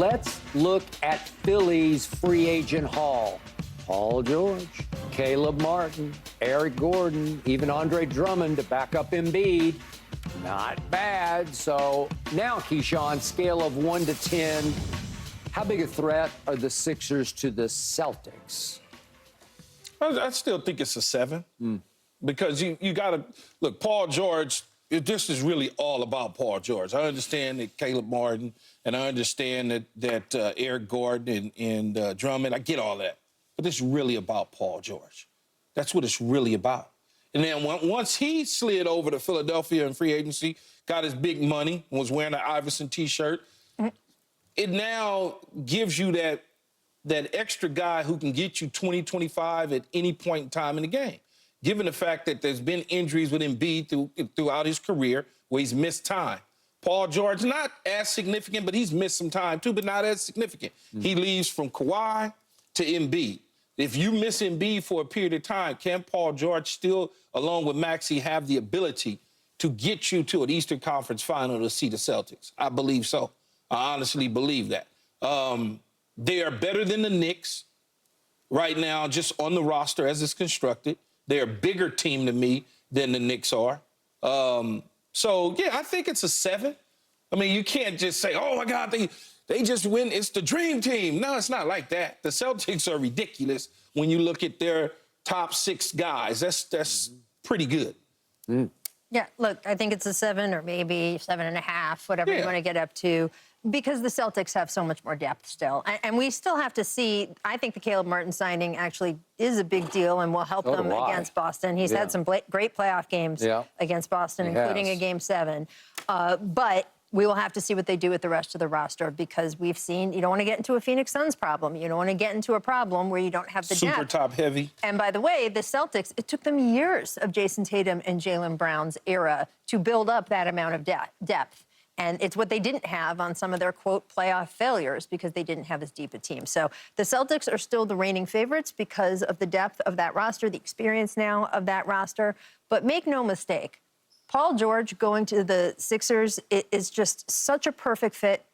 Let's look at Philly's free agent haul. Paul George, Caleb Martin, Eric Gordon, even Andre Drummond to back up Embiid. Not bad. So now, Keyshawn, scale of 1 to 10, how big a threat are the Sixers to the Celtics? I still think it's a 7 because you got to look. Paul George. This is really all about Paul George. I understand that Caleb Martin, and I understand that Eric Gordon and Drummond. I get all that, but this is really about Paul George. That's what it's really about. And then once he slid over to Philadelphia in free agency, got his big money, was wearing an Iverson T-shirt, it now gives you that extra guy who can get you 20, 25 at any point in time in the game. Given the fact that there's been injuries with Embiid throughout his career where he's missed time. Paul George, not as significant, but he's missed some time too, but not as significant. He leaves from Kawhi to Embiid. If you miss Embiid for a period of time, can Paul George still, along with Maxey, have the ability to get you to an Eastern Conference final to see the Celtics? I believe so. I honestly believe that. They are better than the Knicks right now, just on the roster as it's constructed. They're a bigger team to me than the Knicks are. So, yeah, I think it's a 7. I mean, you can't just say, oh, my God, they just win. It's the dream team. No, it's not like that. The Celtics are ridiculous when you look at their top 6 guys. That's pretty good. Yeah, look, I think it's a 7 or maybe 7.5, whatever you want to get up to, because the Celtics have so much more depth still. And we still have to see, I think the Caleb Martin signing actually is a big deal and will help them against Boston. He's had some great playoff games against Boston, including a Game 7. But we will have to see what they do with the rest of the roster, because we've seen you don't want to get into a Phoenix Suns problem. You don't want to get into a problem where you don't have the depth. Super top heavy. And by the way, the Celtics, it took them years of Jason Tatum and Jaylen Brown's era to build up that amount of depth. And it's what they didn't have on some of their, quote, playoff failures, because they didn't have as deep a team. So the Celtics are still the reigning favorites because of the depth of that roster, the experience now of that roster. But make no mistake, Paul George going to the Sixers is just such a perfect fit.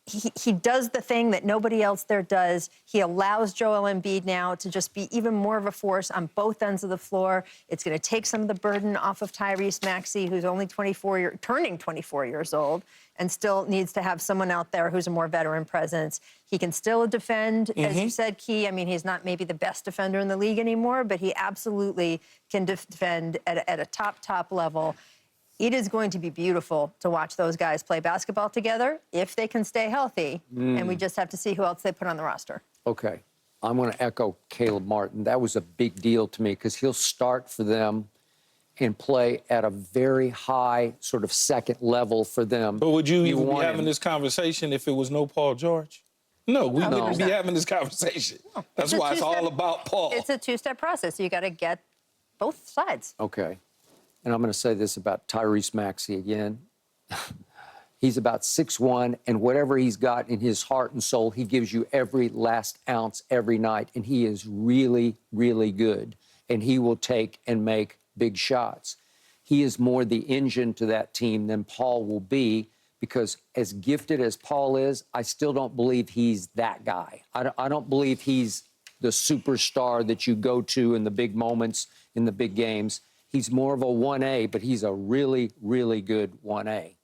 He does the thing that nobody else there does. He allows Joel Embiid now to just be even more of a force on both ends of the floor. It's going to take some of the burden off of Tyrese Maxey, who's only turning 24 years old, and still needs to have someone out there who's a more veteran presence. He can still defend, as you said, Key. I mean, he's not maybe the best defender in the league anymore, but he absolutely can defend at a top level. It is going to be beautiful to watch those guys play basketball together if they can stay healthy. And we just have to see who else they put on the roster. Okay. I'm going to echo Caleb Martin. That was a big deal to me because he'll start for them and play at a very high sort of second level for them. But would you even be having this conversation if it was no Paul George? No, we wouldn't be having this conversation. No. That's why it's all about Paul. It's a two-step process. You got to get both sides. Okay. And I'm going to say this about Tyrese Maxey again. He's about 6'1", and whatever he's got in his heart and soul, he gives you every last ounce every night. And he is really, really good. And he will take and make big shots. He is more the engine to that team than Paul will be, because as gifted as Paul is, I still don't believe he's that guy. I don't believe he's the superstar that you go to in the big moments, in the big games. He's more of a 1A, but he's a really, really good 1A.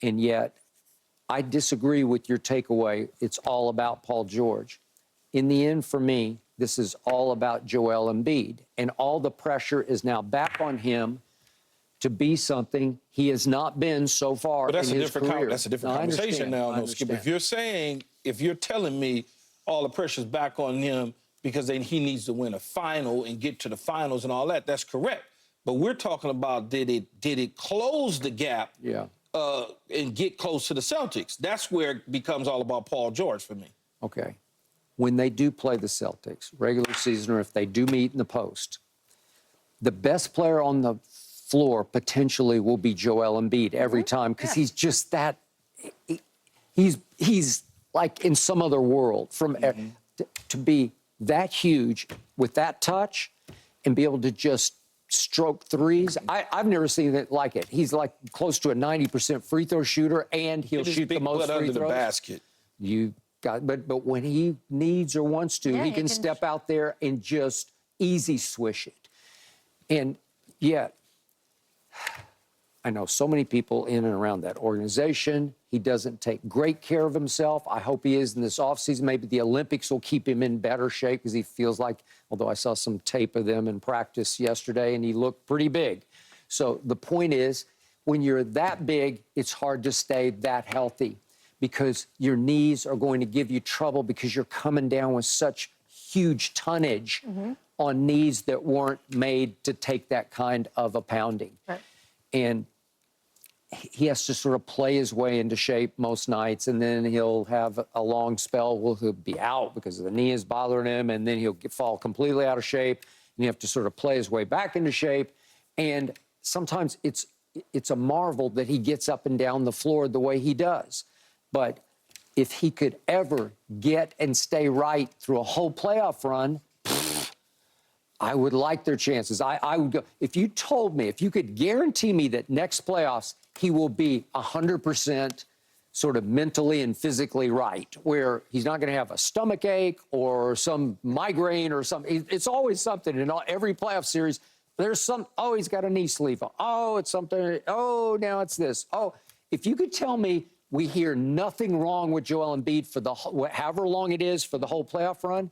And yet, I disagree with your takeaway. It's all about Paul George. In the end, for me, this is all about Joel Embiid. And all the pressure is now back on him to be something he has not been so far in his career. That's a different conversation now, no, Skip. If you're telling me all the pressure's back on him because he needs to win a final and get to the finals and all that, that's correct. But we're talking about did it close the gap and get close to the Celtics? That's where it becomes all about Paul George for me. Okay. When they do play the Celtics, regular season, or if they do meet in the post, the best player on the floor potentially will be Joel Embiid every time, because he's just that. He's like in some other world. To be that huge with that touch and be able to just stroke threes. I've never seen it like it. He's like close to a 90% free throw shooter, and he'll shoot the most free throws. Under the basket. You got, but when he needs or wants to, Yeah, he he can can step out there and just easy swish it. And yet, I know so many people in and around that organization. He doesn't take great care of himself. I hope he is in this offseason. Maybe the Olympics will keep him in better shape because he feels like, although I saw some tape of them in practice yesterday and he looked pretty big. So the point is, when you're that big, it's hard to stay that healthy because your knees are going to give you trouble because you're coming down with such huge tonnage on knees that weren't made to take that kind of a pounding. Right. And he has to sort of play his way into shape most nights, and then he'll have a long spell where he'll be out because the knee is bothering him, and then he'll fall completely out of shape, and you have to sort of play his way back into shape. And sometimes it's a marvel that he gets up and down the floor the way he does. But if he could ever get and stay right through a whole playoff run, I would like their chances. I would go, if you told me, if you could guarantee me that next playoffs, he will be 100% sort of mentally and physically right, where he's not going to have a stomach ache or some migraine or something. It's always something in every playoff series. There's some, oh, he's got a knee sleeve. Oh, it's something. Oh, now it's this. Oh, if you could tell me we hear nothing wrong with Joel Embiid for the however long it is for the whole playoff run,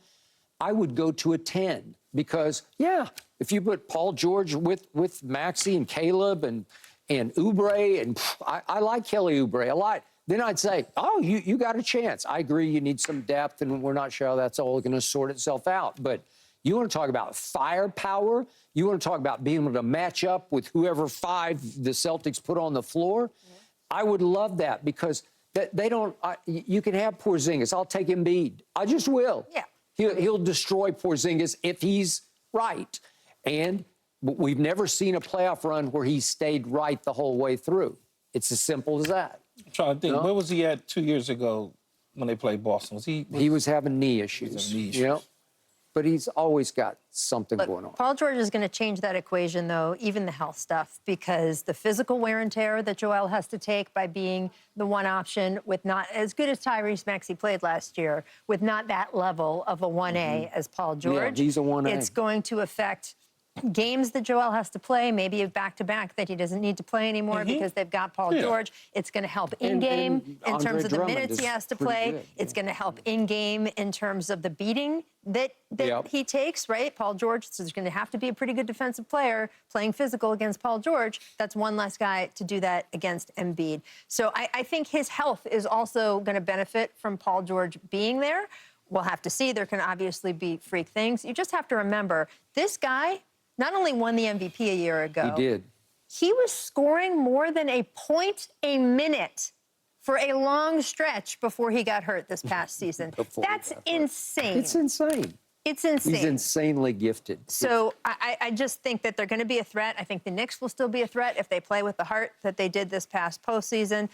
I would go to a 10 because, yeah, if you put Paul George with Maxey and Caleb and Oubre, and I like Kelly Oubre a lot, then I'd say, oh, you got a chance. I agree you need some depth, and we're not sure how that's all going to sort itself out. But you want to talk about firepower? You want to talk about being able to match up with whoever five the Celtics put on the floor? Yeah. I would love that because they don't you can have Porzingis. I'll take Embiid. I just will. Yeah. He'll destroy Porzingis if he's right. And we've never seen a playoff run where he stayed right the whole way through. It's as simple as that. I'm trying to think. No? Where was he at 2 years ago when they played Boston? He was having knee issues. He was having knee issues. Yep. But he's always got something Look, going on. Paul George is going to change that equation, though, even the health stuff, because the physical wear and tear that Joel has to take by being the one option with not as good as Tyrese Maxey played last year, with not that level of a 1A as Paul George. Yeah, he's a 1A. It's going to affect games that Joel has to play, maybe a back-to-back that he doesn't need to play anymore because they've got Paul George. It's going to help in-game in terms of the minutes he has to play. Good. It's going to help in-game in terms of the beating that he takes, right? Paul George is going to have to be a pretty good defensive player playing physical against Paul George. That's one less guy to do that against Embiid. So I think his health is also going to benefit from Paul George being there. We'll have to see. There can obviously be freak things. You just have to remember, this guy not only won the MVP a year ago. He did. He was scoring more than a point a minute for a long stretch before he got hurt this past season. That's insane. It's insane. It's insane. He's insanely gifted. So I just think that they're going to be a threat. I think the Knicks will still be a threat if they play with the heart that they did this past postseason.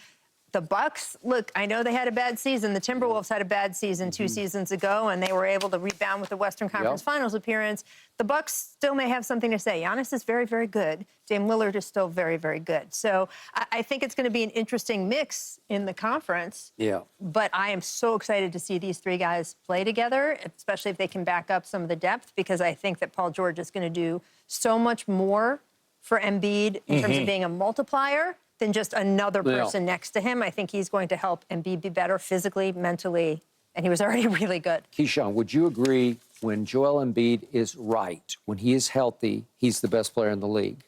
The Bucks, look, I know they had a bad season. The Timberwolves had a bad season 2 seasons ago, and they were able to rebound with the Western Conference Finals appearance. The Bucks still may have something to say. Giannis is very, very good. Dame Lillard is still very, very good. So I think it's going to be an interesting mix in the conference. Yeah. But I am so excited to see these three guys play together, especially if they can back up some of the depth, because I think that Paul George is going to do so much more for Embiid in terms of being a multiplier than just another person next to him. I think he's going to help Embiid be better physically, mentally, and he was already really good. Keyshawn, would you agree when Joel Embiid is right, when he is healthy, he's the best player in the league?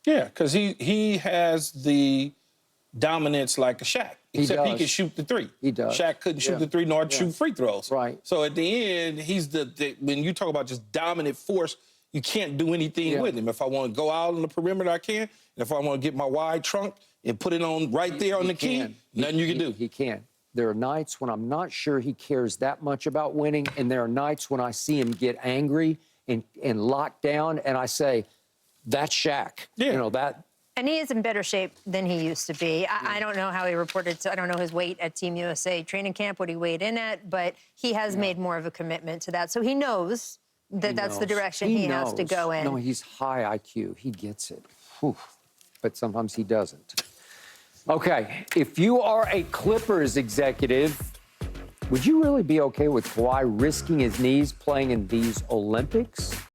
Yeah, because he has the dominance like a Shaq, except he can shoot the three. He does. Shaq couldn't shoot the three nor shoot free throws. Right. So at the end, he's when you talk about just dominant force, you can't do anything with him. If I want to go out on the perimeter, I can. And if I want to get my wide trunk and put it on right there on the key, nothing you can do. He can. There are nights when I'm not sure he cares that much about winning, and there are nights when I see him get angry and locked down, and I say, that's Shaq. Yeah. You know, that. And he is in better shape than he used to be. I don't know how he reported. I don't know his weight at Team USA training camp, what he weighed in at, but he has made more of a commitment to that. So he knows that that's the direction he has to go in. No, he's high IQ. He gets it. Whew. But sometimes he doesn't. Okay, if you are a Clippers executive, Would you really be okay with Kawhi risking his knees playing in these Olympics?